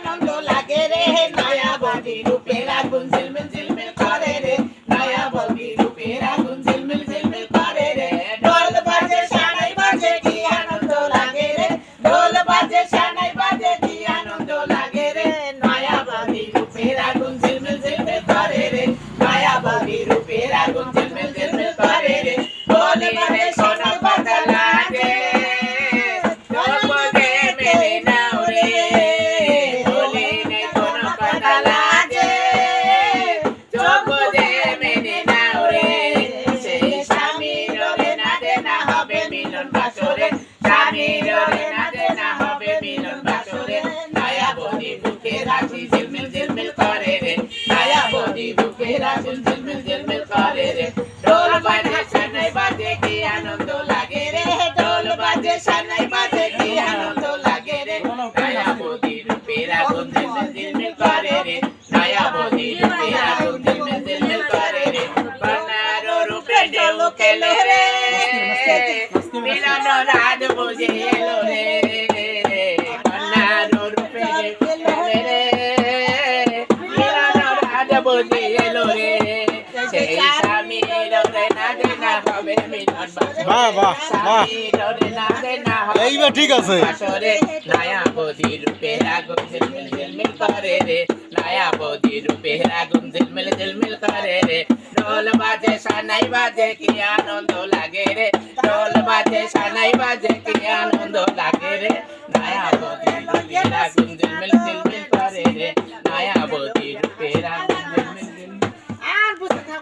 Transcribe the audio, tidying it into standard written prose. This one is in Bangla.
আনন্দ লাগে রে নয়া বৌদি রূপের আগুন ঝিলমিল ঝিলমিল করে রে নয়া বৌদি রূপের আগুন ঝিলমিল ঝিলমিল করে রে ঢোল বাজে সানাই বাজে কি আনন্দ লাগে রে ঢোল বাজে সানাই বাজে কি আনন্দ লাগে রে নয়া বৌদি রূপের আগুন ঝিলমিল ঝিলমিল করে রে নয়া বৌদি রূপের আগুন ঝিলমিল ঝিলমিল করে রে ঢোল বাজে সোনা পাতা লাগে ঝিলমিল ঝিলমিল করে রে নয়া বৌদি রূপের আগুন ঝিলমিল ঝিলমিল করে রে ঢোল বাজে সানাই বাজে কি আনন্দ লাগে রে ঢোল বাজে সানাই বাজে কি আনন্দ লাগে রে নয়া বৌদি রূপের আগুন ঝিলমিল ঝিলমিল করে রে নয়া বৌদি রূপের আগুন ঝিলমিল ঝিলমিল করে রে কন্যার রূপে ঢেউ খেলে রে মিলন রাত বুঝে এলো রে কন্যার রূপে ঢেউ খেলে রে মিলন রাত বুঝে এলো রে সেই স্বামীর রে না দেনা হবে মিলন বাহ বাহ বাহ রে না দেনা হবে এইবার ঠিক আছে আসরে নয়া বৌদি রূপের আগুন ঝিলমিল ঝিলমিল করে রে নয়া বৌদি রূপের আগুন ঝিলমিল ঝিলমিল করে রে ঢোল বাজে সানাই বাজে কি আনন্দ লাগে রে ঢোল বাজে সানাই বাজে কি আনন্দ লাগে রে নয়া বৌদি রূপের আগুন ঝিলমিল ঝিলমিল করে রে নয়া বৌদি